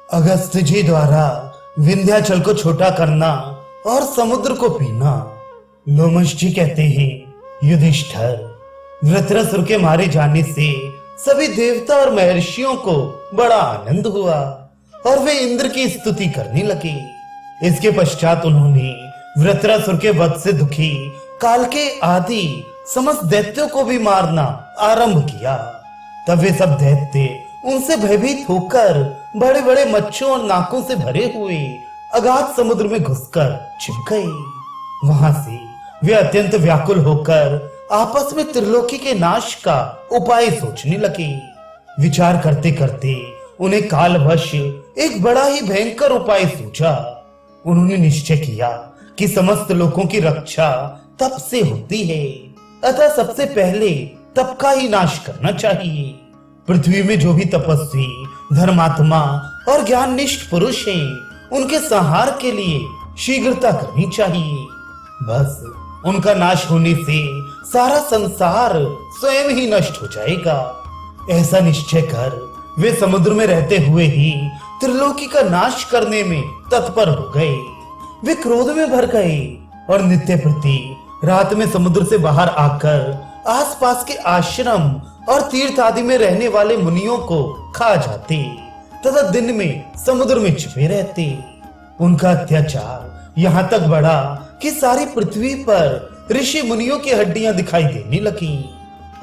अगस्त जी द्वारा विंध्याचल को छोटा करना और समुद्र को पीना। लोमश जी कहते हैं, युधिष्ठिर, वृत्रासुर के मारे जाने से सभी देवता और महर्षियों को बड़ा आनंद हुआ और वे इंद्र की स्तुति करने लगे। इसके पश्चात उन्होंने वृत्रासुर के वध से दुखी काल के आदि समस्त दैत्यों को भी मारना आरंभ किया। तब वे सब दैत्य उनसे भयभीत होकर बड़े बड़े मच्छों और नाकों से भरे हुए अगाध समुद्र में घुसकर छिप गए। वहां से वे अत्यंत व्याकुल होकर आपस में त्रिलोकी के नाश का उपाय सोचने लगे। विचार करते करते उन्हें कालवश एक बड़ा ही भयंकर उपाय सूझा। उन्होंने निश्चय किया कि समस्त लोगों की रक्षा तप से होती है, अतः सबसे पहले तप का ही नाश करना चाहिए। पृथ्वी में जो भी तपस्वी, धर्मात्मा और ज्ञाननिष्ठ पुरुष हैं, उनके संहार के लिए शीघ्रता करनी चाहिए। बस उनका नाश होने से सारा संसार स्वयं ही नष्ट हो जाएगा। ऐसा निश्चय कर वे समुद्र में रहते हुए ही त्रिलोकी का नाश करने में तत्पर हो गए। वे क्रोध में भर गए और नित्य प्रति रात में समुद्र से बाहर आकर आसपास के आश्रम और तीर्थ आदि में रहने वाले मुनियों को खा जाते तथा दिन में समुद्र में छिपे रहते। उनका अत्याचार यहाँ तक बढ़ा कि सारी पृथ्वी पर ऋषि मुनियों की हड्डियां दिखाई देने लगी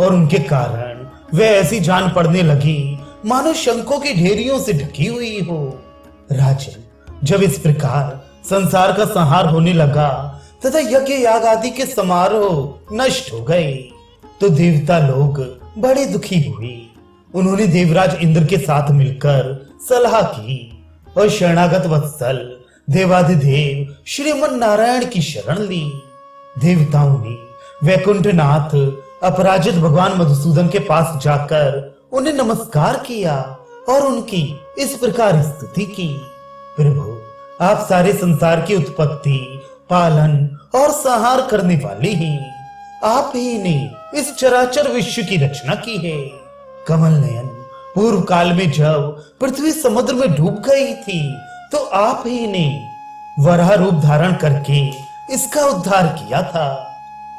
और उनके कारण वे ऐसी जान पड़ने लगी मानो शंखों की ढेरियों से ढकी हुई हो। राजन, जब इस प्रकार संसार का संहार होने लगा तथा यज्ञ याग आदि के समारोह नष्ट हो गए तो देवता लोग बड़े दुखी हुए। उन्होंने देवराज इंद्र के साथ मिलकर सलाह की और शरणागत वत्सल देवाधिदेव श्रीमन नारायण की शरण ली। देवताओं ने वैकुंठनाथ अपराजित भगवान मधुसूदन के पास जाकर उन्हें नमस्कार किया और उनकी इस प्रकार स्तुति की। प्रभु, आप सारे संसार की उत्पत्ति, पालन और संहार करने वाले हैं। आप ही ने इस चराचर विश्व की रचना की है। कमल नयन, पूर्व काल में जब पृथ्वी समुद्र में डूब गई थी तो आप ही ने वराह रूप धारण करके इसका उद्धार किया था।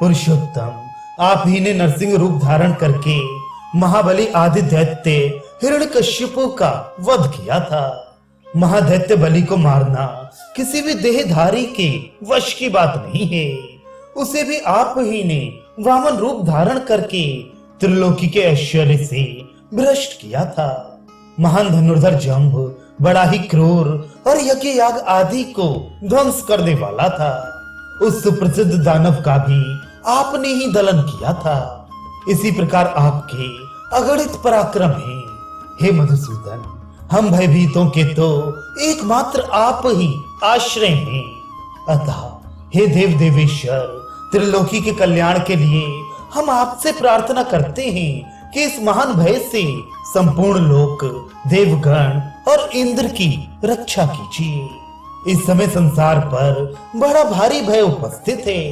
पुरुषोत्तम, आप ही ने नरसिंह रूप धारण करके महाबली आदि दैत्य हिरण्यकश्यपु का वध किया था। महादैत्य बलि को मारना किसी भी देहधारी के वश की बात नहीं है। उसे भी आप ही ने वामन रूप धारण करके त्रिलोकी के ऐश्वर्य से भ्रष्ट किया था। महान धनुर्धर जंभ बड़ा ही क्रूर और यज्ञ याग आदि को ध्वंस करने वाला था। उस सुप्रसिद्ध दानव का भी आपने ही दलन किया था। इसी प्रकार आपके अगणित पराक्रम है। हे मधुसूदन, हम भयभीतों के तो एकमात्र आप ही आश्रय हैं। अतः हे देव देवेश्वर, त्रिलोकी के कल्याण के लिए हम आपसे प्रार्थना करते हैं कि इस महान भय से संपूर्ण लोक, देवगण और इंद्र की रक्षा कीजिए। इस समय संसार पर बड़ा भारी भय उपस्थित है।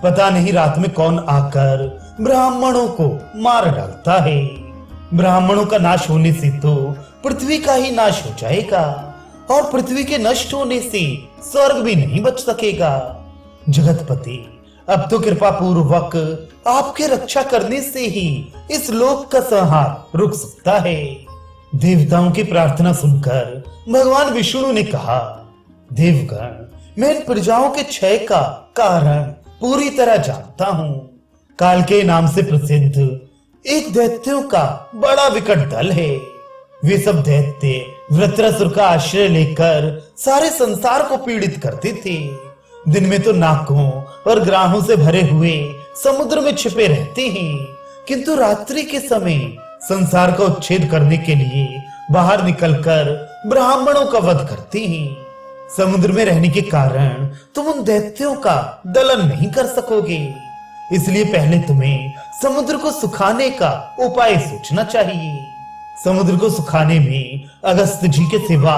पता नहीं रात में कौन आकर ब्राह्मणों को मार डालता है। ब्राह्मणों का नाश होने से तो पृथ्वी का ही नाश हो जाएगा और पृथ्वी के नष्ट होने से स्वर्ग भी नहीं बच सकेगा। जगतपति, अब तो कृपा पूर्वक आपके रक्षा करने से ही इस लोक का संहार रुक सकता है। देवताओं की प्रार्थना सुनकर भगवान विष्णु ने कहा, देवगण, मैं इन प्रजाओं के क्षय का कारण पूरी तरह जानता हूँ। काल के नाम से प्रसिद्ध एक दैत्यों का बड़ा विकट दल है। वे सब दैत्य वृत्रासुर का आश्रय लेकर सारे संसार को पीड़ित करते थे। दिन में तो नाकों और ग्राहों से भरे हुए समुद्र में छिपे रहते हैं, किंतु रात्रि के समय संसार का उच्छेद करने के लिए बाहर निकलकर ब्राह्मणों का वध करते हैं। समुद्र में रहने के कारण तुम उन दैत्यों का दलन नहीं कर सकोगे, इसलिए पहले तुम्हें समुद्र को सुखाने का उपाय सोचना चाहिए। समुद्र को सुखाने में अगस्त जी के सिवा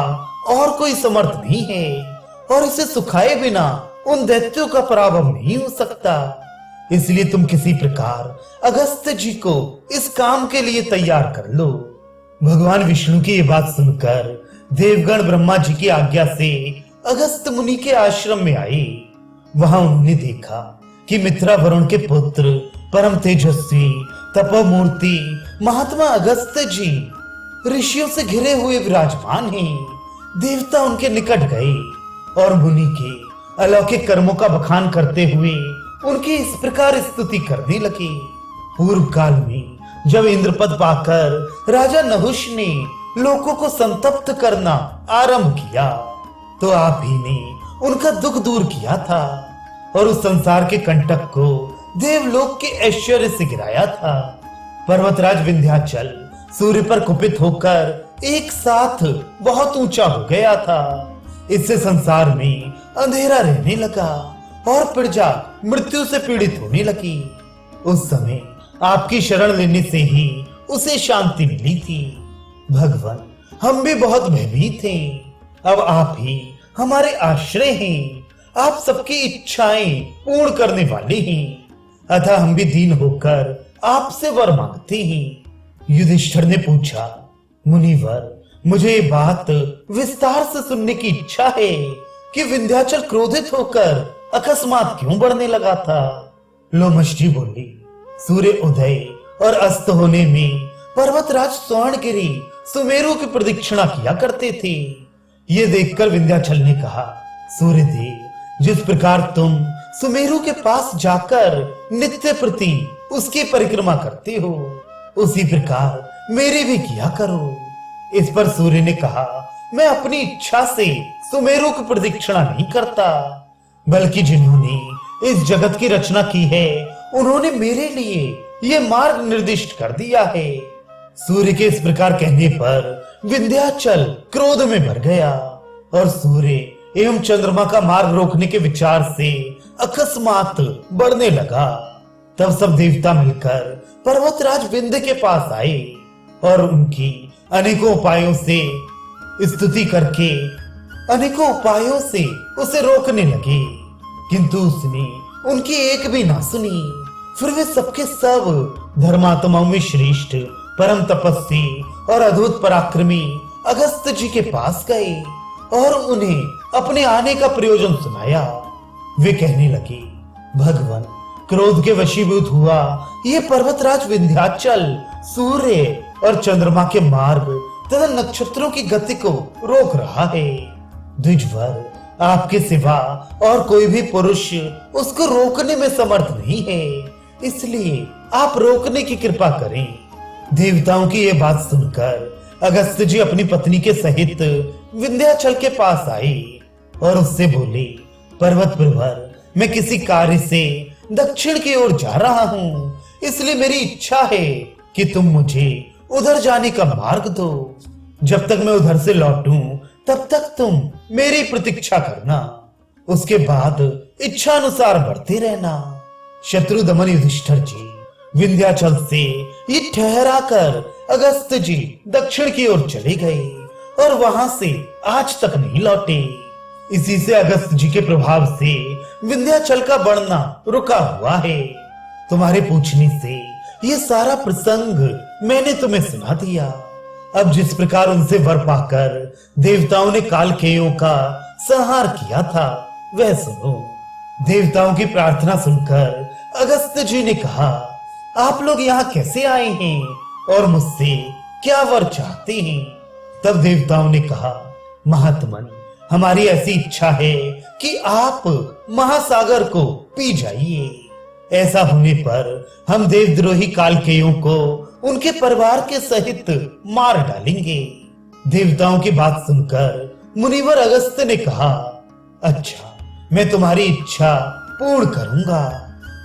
और कोई समर्थ नहीं है और इसे सुखाए बिना उन दैत्यों का पराभव नहीं हो सकता। इसलिए तुम किसी प्रकार अगस्त जी को इस काम के लिए तैयार कर लो। भगवान विष्णु की ये बात सुनकर देवगण ब्रह्मा जी की आज्ञा से अगस्त मुनि के आश्रम में आए। वहां उन्होंने देखा कि मित्रा वरुण के पुत्र परम तेजस्वी तपोमूर्ति महात्मा अगस्त जी ऋषियों से घिरे हुए विराजमान हैं। देवता उनके निकट गए और मुनि के अलौकिक कर्मों का बखान करते हुए उनकी इस प्रकार स्तुति करने लगे। पूर्व काल में जब इंद्रपद पाकर राजा नहुष ने लोगों को संतप्त करना आरंभ किया तो आप ही ने उनका दुख दूर किया था और उस संसार के कंटक को देवलोक के ऐश्वर्य से गिराया था। पर्वतराज विंध्याचल सूर्य पर कुपित होकर एक साथ बहुत ऊंचा हो गया था। इससे संसार में अंधेरा रहने लगा और प्रजा मृत्यु से पीड़ित होने लगी। उस समय आपकी शरण लेने से ही उसे शांति मिली थी। भगवान, हम भी बहुत भयभीत हैं। अब आप ही हमारे आश्रय हैं। आप सबकी इच्छाएं पूर्ण करने वाले हैं, अतः हम भी दीन होकर आपसे वर मांगते हैं। युधिष्ठिर ने पूछा, मुनिवर, मुझे ये बात विस्तार से सुनने की इच्छा है कि विंध्याचल क्रोधित होकर अकस्मात क्यों बढ़ने लगा था। लोमश बोली, सूर्य उदय और अस्त होने में पर्वतराज स्वर्णगिरी सुमेरु की प्रदक्षिणा किया करते थे। ये देखकर विंध्याचल ने कहा, सूर्यदेव, जिस प्रकार तुम सुमेरु के पास जाकर नित्य प्रति उसकी परिक्रमा करते हो, उसी प्रकार मेरे भी किया करो। इस पर सूर्य ने कहा, मैं अपनी इच्छा से सुमेरु की प्रदक्षिणा नहीं करता, बल्कि जिन्होंने इस जगत की रचना की है उन्होंने मेरे लिए ये मार्ग निर्दिष्ट कर दिया है। सूर्य के इस प्रकार कहने पर विंध्याचल क्रोध में भर गया और सूर्य एवं चंद्रमा का मार्ग रोकने के विचार से अकस्मात बढ़ने लगा। तब सब देवता मिलकर पर्वतराज विंध्य के पास आए और उनकी अनेकों उपायों से स्तुति करके अनेकों उपायों से उसे रोकने लगे, किंतु उसने उनकी एक भी ना सुनी। फिर वे सबके सब धर्मात्माओं में श्रेष्ठ परम तपस्वी और अद्भुत पराक्रमी अगस्त जी के पास गए और उन्हें अपने आने का प्रयोजन सुनाया। वे कहने लगे, भगवान, क्रोध के वशीभूत हुआ ये पर्वतराज विंध्याचल सूर्य और चंद्रमा के मार्ग तथा नक्षत्रों की गति को रोक रहा है। द्विजवर, आपके सिवा और कोई भी पुरुष उसको रोकने में समर्थ नहीं है, इसलिए आप रोकने की कृपा करें। देवताओं की यह बात सुनकर अगस्त जी अपनी पत्नी के सहित विंध्याचल के पास आए और उससे बोले, पर्वत प्रवर, मैं किसी कार्य से दक्षिण की ओर जा रहा हूँ, इसलिए मेरी इच्छा है कि तुम मुझे उधर जाने का मार्ग दो। जब तक मैं उधर से लौटूं तब तक तुम मेरी प्रतीक्षा करना, उसके बाद इच्छा अनुसार बढ़ते रहना। शत्रु दमन युधिष्ठिर जी विंध्याचल से ये ठहरा कर अगस्त जी दक्षिण की ओर चले गए और वहां से आज तक नहीं लौटे। इसी से अगस्त जी के प्रभाव से विंध्याचल का बढ़ना रुका हुआ है। तुम्हारे पूछने से ये सारा प्रसंग मैंने तुम्हें सुना दिया। अब जिस प्रकार उनसे वर पाकर देवताओं ने कालकेयों का संहार किया था वह सुनो। देवताओं की प्रार्थना सुनकर अगस्त जी ने कहा, आप लोग यहाँ कैसे आए हैं और मुझसे क्या वर चाहते हैं? तब देवताओं ने कहा, महात्मन, हमारी ऐसी इच्छा है कि आप महासागर को पी जाइए। ऐसा होने पर हम देवद्रोही कालकेयों को उनके परिवार के सहित मार डालेंगे। देवताओं की बात सुनकर मुनिवर अगस्त ने कहा, अच्छा, मैं तुम्हारी इच्छा पूर्ण करूंगा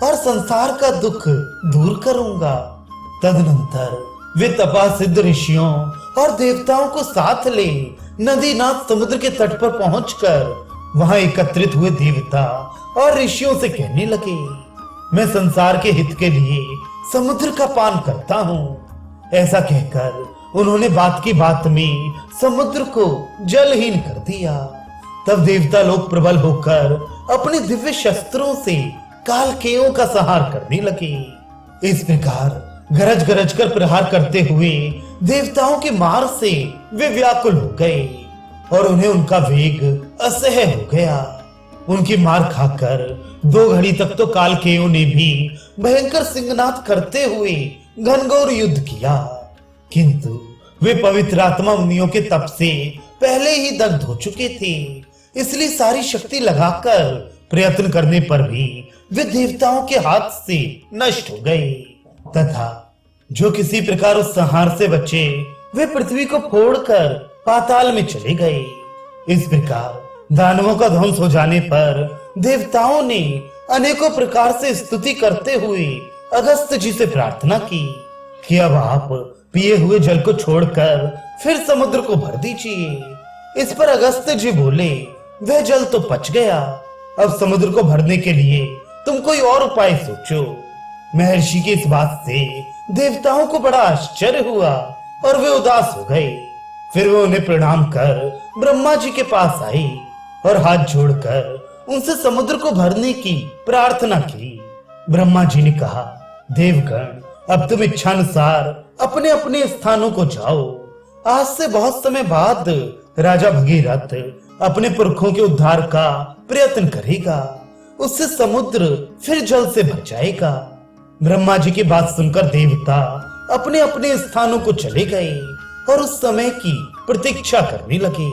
और संसार का दुख दूर करूंगा। तदनंतर वे तपा सिद्ध ऋषियों और देवताओं को साथ ले नदीनाथ समुद्र के तट पर पहुंचकर वहां एकत्रित हुए देवता और ऋषियों से कहने लगे, मैं संसार के हित के लिए समुद्र का पान करता हूँ। ऐसा कहकर उन्होंने बात की बात में समुद्र को जलहीन कर दिया। तब देवता लोग प्रबल होकर अपने दिव्य शस्त्रों से कालकेयों का संहार करने लगे। इस प्रकार गरज गरज कर प्रहार करते हुए देवताओं के मार से वे व्याकुल हो गए और उन्हें उनका वेग असह्य हो गया। उनकी मार खाकर 2 घड़ी तक तो कालकेयों ने भी भयंकर सिंहनाद करते हुए घनघोर युद्ध किया, किंतु वे पवित्र आत्मा मुनियों के तप से पहले ही दग्ध हो चुके थे। इसलिए सारी शक्ति लगाकर प्रयत्न करने पर भी वे देवताओं के हाथ से नष्ट हो गए, तथा जो किसी प्रकार उस संहार से बचे वे पृथ्वी को फोड़कर पाताल में चले गए। इस प्रकार दानवों का ध्वंस हो जाने पर देवताओं ने अनेकों प्रकार से स्तुति करते हुए अगस्त्य जी से प्रार्थना की कि अब आप पिए हुए जल को छोड़कर फिर समुद्र को भर दीजिए। इस पर अगस्त्य जी बोले, वह जल तो पच गया, अब समुद्र को भरने के लिए तुम कोई और उपाय सोचो। महर्षि की इस बात से देवताओं को बड़ा आश्चर्य हुआ और वे उदास हो गए। फिर वे उन्हें प्रणाम कर ब्रह्मा जी के पास आई और हाथ जोड़कर उनसे समुद्र को भरने की प्रार्थना की। ब्रह्मा जी ने कहा, देवगण, अब तुम इच्छानुसार अपने अपने स्थानों को जाओ। आज से बहुत समय बाद राजा भगीरथ अपने पुरखों के उद्धार का प्रयत्न करेगा, उससे समुद्र फिर जल से भर जाएगा। ब्रह्मा जी की बात सुनकर देवता अपने अपने स्थानों को चले गए और उस समय की प्रतीक्षा करने लगे।